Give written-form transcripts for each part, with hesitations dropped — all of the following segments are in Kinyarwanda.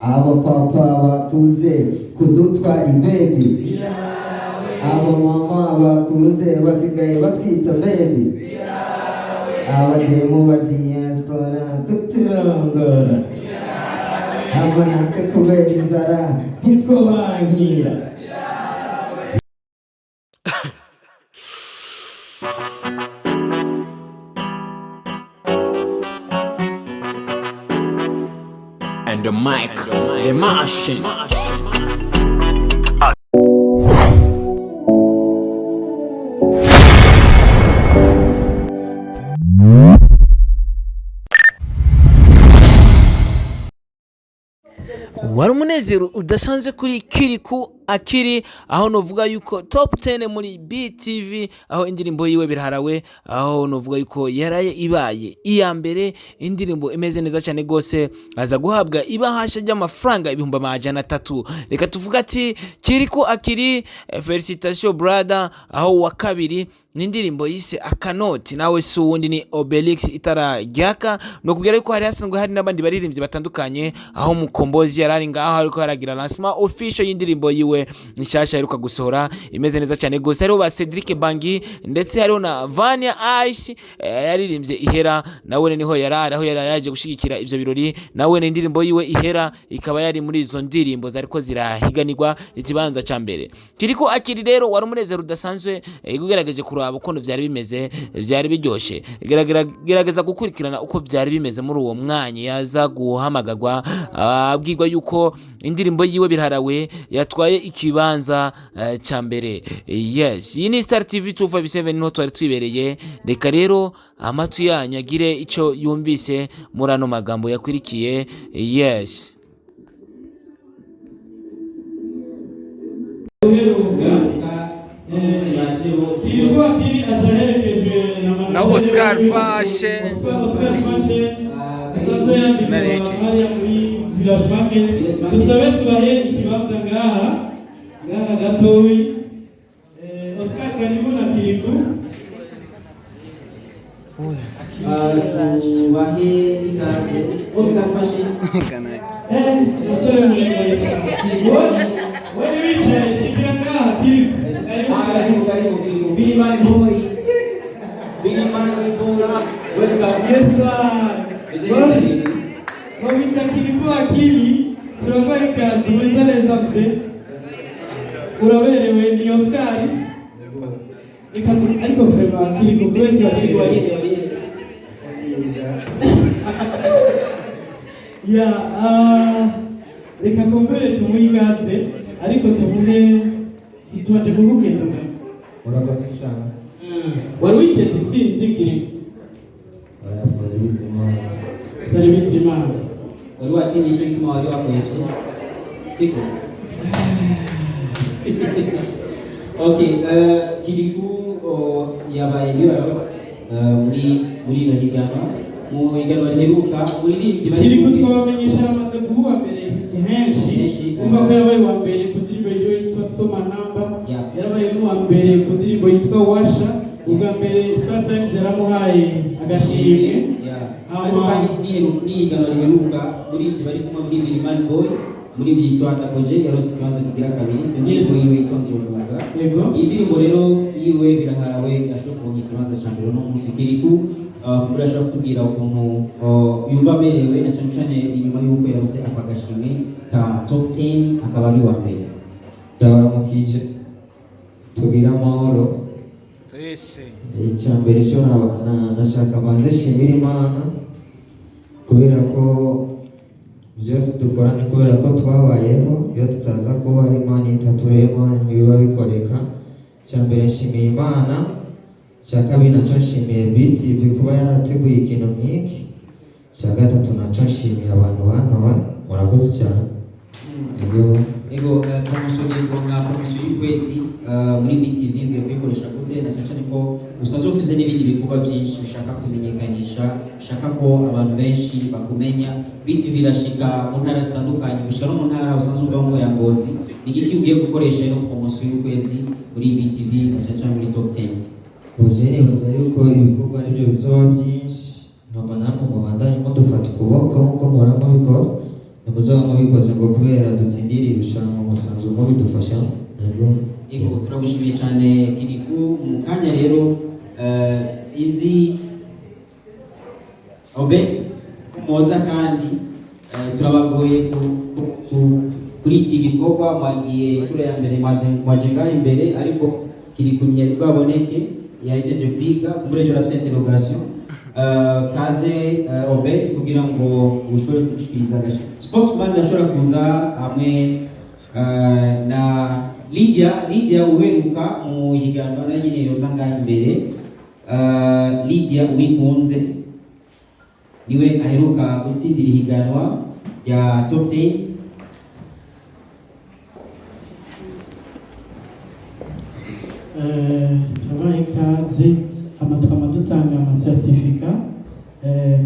abo papa bakuze kudutwara ibebi, abo mama bakuze basigaye batwita bebi, abademu ba diaspora kuturongora, abo natwe kubera inzara ntitwobankira. And the mic, the machine. Wari umunezero udasanzwe kuri Kiriku Akili, aho novuga yuko top 10 muri BTV, aho indirimbo yiwe biraharawe, aho novuga yuko yaraye ibaye iya mbere, indirimbo imeze neza cyane gose, aza guhabwa ibahasha ry'amafaranga ibihumbi 300. Reka tuvuga ati Kiriku Akili, felicitation brother. Aho wa kabiri ni indirimbo yise Akanoti, nawe si uwundi ni Obelix Itara Gyaka. No kubwira yuko hari hasanzwe hari n'abandi baririmbyi batandukanye, aho Mukombozi yarari ngaho ariko haragira lancement official y'indirimbo yiwe nshasha heruka gusohora, imeze neza cyane gose. Hariho ba Cedric Bangi ndetse hariho na Vania Ice yaririmbye Ihera, nawe niho yarari, aho yaje gushigikira ivyo birori. Nawe indirimbo yiwe Ihera ikaba yari muri izo ndirimbo zariko zirahiganirwa ikibanza ca mbere. Kiriko Akili rero wari umunezero udasanzwe, igugerageje kuraba ukuntu vyari bimeze, vyari biryoshe. Gerageza gukurikirana uko vyari bimeze muri uwo mwanya yaza guhamagagwa, abwirwa yuko indirimbo yiwe biraharawe yatwaye ikibanza ca mbere. Yes, iyi ni Star TV 257 niho twari twibereye. Reka rero amatu yanyu agire ico yumvise muri ano magambo yakwirikiye. Yes, na Oscar Fashe dusabe tubahe ikibanza ngaha gatoyi. Oscar karibu na Kiriku. Tubahe ikaze Oscar Fashe. Musore muremure cyane. Wari wicaye shikira ngaha Kiriku. Karibu Kiriku. Big man boy. Welcome. Yes sir. Wabita Kiriku Akili, tunakuwa ikazi mwenza mzee. Uraberewe ni Oscar. Ariko frema Kiriku kwenye wachigo Waliye. Reka kumbere tumuyigaze, ariko tumuhe tubaje kugukenza mwe. Urakoze cyane. Wari witeze sinzi Kiriku. Sari bizima. Wari watinye icyo gituma wari wakoresha siko. Okay, Kiriku yabaye rero muri no higanwa mu higanwa riheruka muri Kiriku twabamenyesha amaze kuba mbere henshi, umva ko yabaye wa mbere ku ndirimbo yitwa Soma Namba, yarabaye n'uwa mbere ku ndirimbo yitwa Washa. Ubwa mbere Star Times yaramuhaye agashimwe. Ni higanwa riheruka muri iki bari kumwe muri Birimani Boy muri byitwa Ndakoje yarose kibanza kigira kabiri, indirimbo yiwe yitwa Nzurunga. Iyi ndirimbo rero yiwe biraharawe ashobora kubona ikibanza cya mbere no munsi. Kiriku kurashaka kutubwira ukuntu yumva amerewe na cyane cyane inyuma y'uko yarose aka gashimwe ka top 10 akaba ari wa mbere. Ndabaramukije tugira amahoro. Icyambere cyo nashaka banze shimira Imana kubera ko byose dukora ni kubera ko twabayeho. Iyo tutaza kuba Imana itaturema ntibiba bikoreka. Icyambere nshimiye Imana, icya kabiri nacyo nshimiye BTV kuba yarateguye ikintu nk'iki, icya gatatu nacyo nshimiye abantu bantowe. Murakoze cyane. Ego promotion y'ukwezi muri BTV bigiye kwikoresha gute, na cyane ko usanzwe ufite n'ibindi bikorwa byinshi ushaka kumenyekanisha, ushaka ko abantu benshi bakumenya. BTV irashika mu ntara zitandukanye, gushika no mu ntara usanzwe ubamo ya Ngozi. Igiki ugiye gukoresha no promotion y'ukwezi muri BTV na cyane muri top 10? Ubuzeni baza yuko ibikorwa nibyo bizoba byinshi, nkaba namwe mu bandanye mudufata ukuboko nk'uko muramo bikora. muzaba mubikoze ngo kubera dutsindire irushanwa musanzwe mubidufasha. Yego turagushimiye cyane Kiriku. Mu kanya rero sinzi obe muza kandi turabagoye kuri iki gikorwa mwagiye inshuro ya mbere mwaje ngaho imbere, ariko Kiriku ntiyari bwaboneke, yahejeje kwiga muri ejo rafite interrogation. Kaze Obed kugira ngo ushobore gushikiriza spokesman ashobora kuza hamwe na Lydia uheruka mu higanwa na nyine yoza ngaho imbere. Lydia Uwikunze niwe aheruka gutsindira ihiganwa ya top 10. Turabaye ikaze amatwama dutanga amasertifika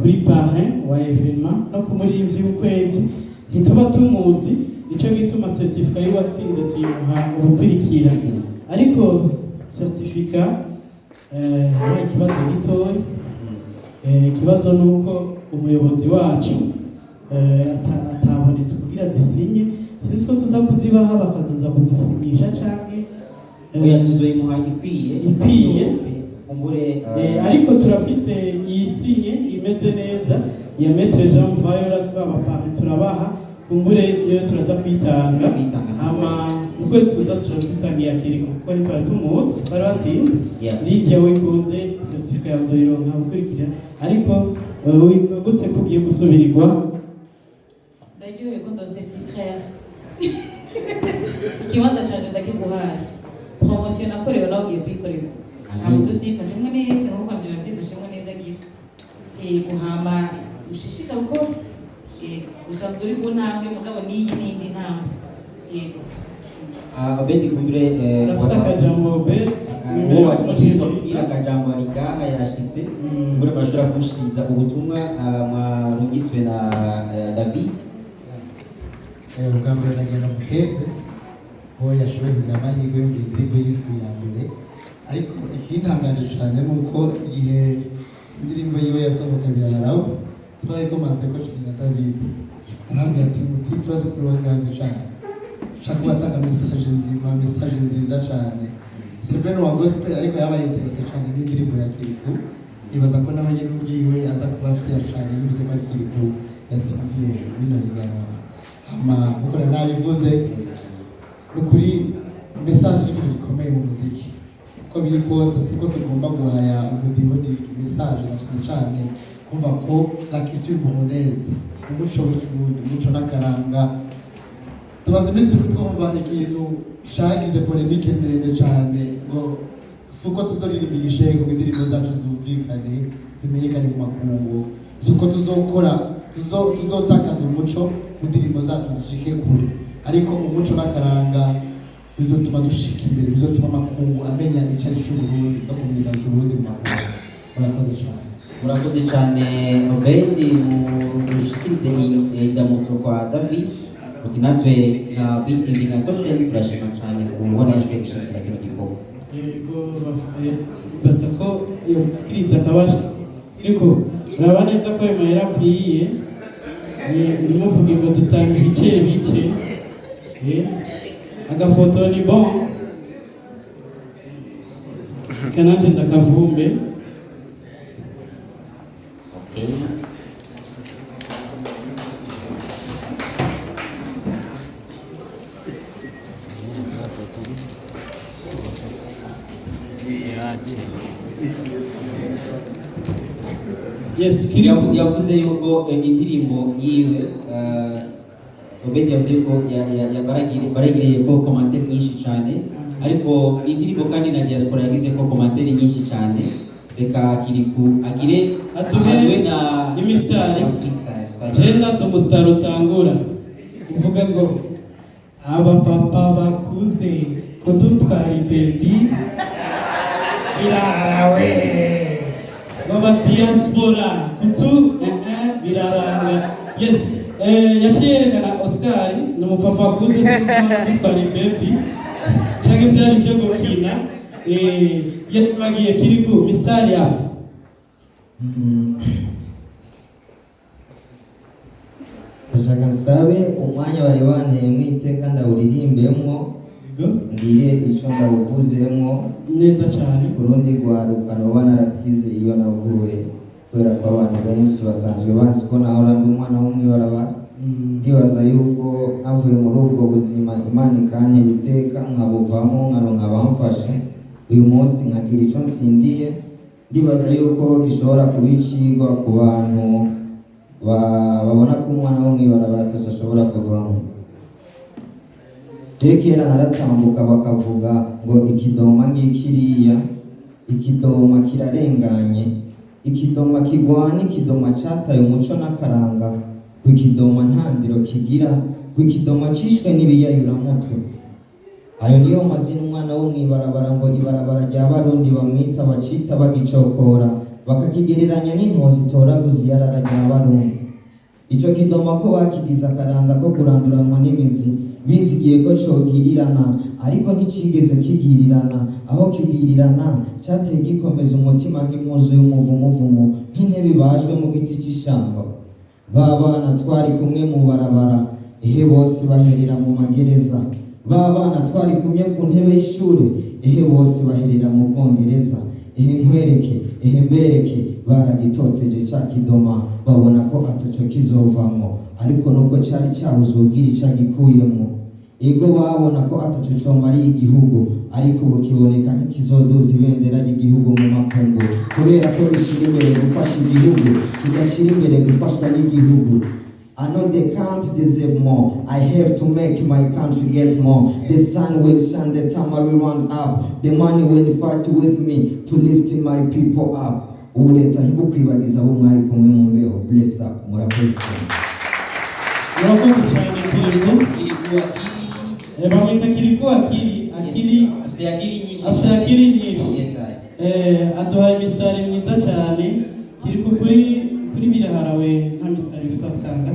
kuri parrain wa evenement no ku muririmbyi w'ukwezi ntituba tumuzi, nico gituma certificat y'uwatsinze tuyimuha ubukurikira. Ariko certificat habaye ikibazo gitoya. Ikibazo nuko umuyobozi wacu atabonetse kugira zisinye. Sinzi ko tuza kuzibaha bakazoza kuzisinyisha canke oya tuzoyimuha ikwiye ariko turafise iyisinye imeze neza ya Maître Jean Violas b'abapare turabaha kumbure iyo turaza kwitanga ama ukwezi kuza turadutangiye Kiriku kuko ntitwari tumuzi bari batsinze. Lydia Uwikunze certificat yazoyironka gukurikira, ariko gute kugiye gusubirirwa? Ndagiye ko ndoze petit frère ikibanza cyane ndakiguhaye promotion nakorewe nawe ugiye kuyikorera ntabwo uzifatemo neza nkuko njye nabyifashemo neza ngira guhama ushishika uko usanzwe uri ku ntambwe mugabo n'iyi n'indi ntambwe. Yego Obedi kumbure urafise akajambo Obedi uwo wakirizwa kugira akajambo ari ngaha yashize kumbure barashobora kumushikiriza ubutumwa mwarungitswe na David. Ubwa mbere ndagenda muheze ko yashoboye kugira amahirwe yo kugira indirimbo y'ifu ya mbere, ariko ikintangaje cyane ni uko igihe indirimbo yiwe yasohoka biraharaho twari tumaze ko cumi na David arambwira ati muti turazi kuronganga cyane shaka batanga message nziza cyane. Sylvain wa gospel ariko yabaye interesse cyane n'indirimbo ya Kiriku, nibaza ko n'abanye n'ubwiwe aza kuba fier cyane yumvise ko Kiriku yatsindiye bino higanwa. Mukora nabivuze nukuri message y'ikintu gikomeye mu muziki uko biri kose, siko tugomba guhaya umudiho ni message cyane kumva ko la culture burundaise, umuco w'ikirundi, umuco n'akaranga. Tumaze iminsi twumva ikintu shagize polemique ndende cyane ngo suko tuzoririmbishe ngo indirimbo zacu zumvikane zimenyekane mu makungu, suko tuzokora tuzotakaza umuco indirimbo zacu zishike kure, ariko umuco n'akaranga bizotuma dushika imbere, bizotuma amakungu amenya icyo ari cy'Uburundi no kumenyekanisha Uburundi mu makungu. Murakoze cyane. Murakoze cyane Obedi mushikirize indamuso kwa David. Uti natwe nka BTV na Top 10 turashima cyane kubona yashwe gushikira kino gikorwa. Yego baza ko iyo kiriza kabasha ariko uraba neza ko imahera akwiye nimuvuge ngo dutanga bice agafoto ni bon kananje ndakavumbe. Yes, Kiriku yavuze yuko indirimbo yiwe Obedi yavuze yuko baragiriye ko commentaire nyinshi cyane, ariko indirimbo kandi na diaspora yagize ko commentaire nyinshi cyane. Reka Kiriku agire aduhe na imistari jenda z'umustar utangura uvuga ngo aba papa bakuze kudutwara baby birarawe baba diaspora kutu biraranga. Yes, yaciyerekana Oscar ni umupapa akuze kudutwara baby cyangwa ibyari byo gukina yagiye Kiriku mistari yapo. ndashaka nsabe umwanya bari banteyemo iteka ndawuririmbemwo ngire icyo ndawuvuzemwo neza cyane ku rundi rwaruka noba narasize iyo navuye kubera ko abantu benshi basanzwe bazi ko nahora ndi umwana w'umwibarabara ndibaza yuko navuye muri ubwo buzima Imana ikantera iteka nkabuvamo nkaronka abamfashe uyu munsi nkagira icyo nsindiye ndibaza yuko gishobora kuba icigwa ku bantu babona ko umwana w'umwibarabara atashobora kuvamo. Kera naratambuka bakavuga ngo ikidoma ngikiriya, ikidoma kirarenganye, ikidoma kigwana, ikidoma cataye umuco n'akaranga, kw'ikidoma ntandiro kigira, kw'ikidoma cishwe n'ibiyayuramutwe. Ayo niyo mazina umwana wo mw'ibarabara ngo ibarabara rya Barundi bamwita bacita bagicokora, bakakigereranya n'intozi zitoraguza iyarara rya Barundi. Ico kidoma ko bakigize akaranga ko kuranduranwa n'imizi, bizigiye ko cogirirana ariko nticigeze kigirirana, aho kigirirana cateye gikomeza umutima nk'impuzu y'umuvumuvumu nk'intebe ibajwe mu giti c'ishamba. Ba bana twari kumwe mu barabara, ehe bose baherera mu magereza. Ba bana twari kumwe ku ntebe y'ishure, ehe bose baherera mu Bwongereza. Ehe nkwereke, ehe mbereke, baragitoteje ca kidoma babona ko ataco kizovamwo, ariko nubwo cari cabuze uwugira ico agikuyemwo. Ego babona ko ataco comariye igihugu, ariko ubu kiboneka nk'ikizoduza ibendera ry'igihugu mu makungu, kubera ko gishira imbere gufasha igihugu, kigashira imbere gufashwa n'igihugu. I know they can't deserve more. I have to make my country get more. The sun will shine the time I will run up. The money will fight with me to lift my people up. Ubu leta ntibukwibagiza abo mwari kumwe mu mbeho. Bless up. Murakoze cyane. Murakoze cyane Kiriku. Bamwita Kiriku akili afise akili nyinshi. Aduhaye imisitari myiza cyane. Kiriku kuri biraharawe nta misitari usatanga.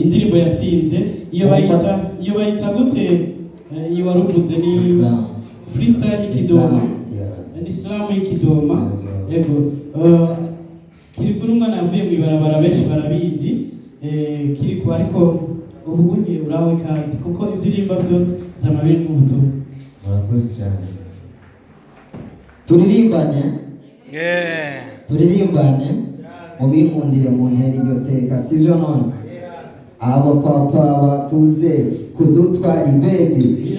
Indirimbo yatsinze iyo bayita gute iyo waruvuze ni freestyle ikidoma ni Islam ikidoma yego Kiriku n'umwana yavuye mu ibarabara benshi barabizi Kiriku ariko ubunye urawe kazi kuko ivyirimba byose byamabiri mu butumwa. Murakoze cyane. Turirimbane mubinkundire mu ntera iryo teka sivyo none abo papa bakuze kudutwara baby,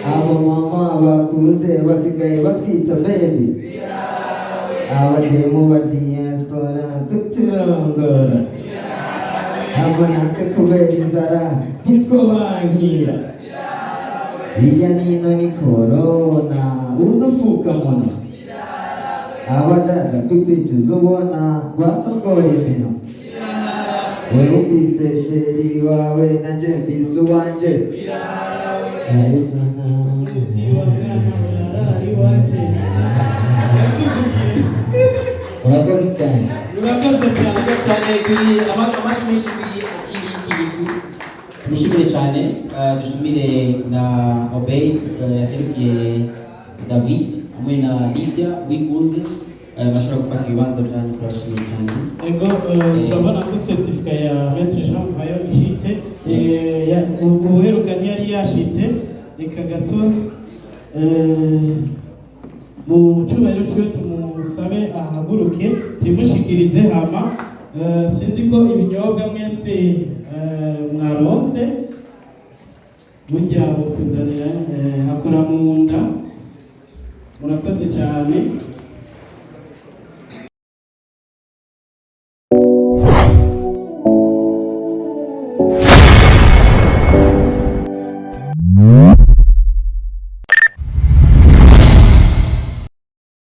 abo mama bakuze basigaye batwita baby, abademu ba diaspora kuturongora, abo natwe kubera inzara ntitwobankira, hirya nino ni korona udufukamunwa, abadada kw'ipicu zubona basokora imino, wewe ufise sheri wawe nanje mfise uwanje, urakoze cyane. cyane kuri amashyi menshi kuri Kiriku. Tumushimire cyane, dushimire na Obey yaserukiye David hamwe na Lydia wikunze bashobora gufata ibibanza byanyu, turashimye cyane. Ego turabona ko certifica ya Maître Jean Vayo ishitse ubuheruka ntiyari yashitse, reka gato mu cyubahiro cyo tumusabe ahaguruke timushikirize hama sinzi ko ibinyobwa mwese mwaronse burya butuzanira hakora mu nda. Murakoze cyane.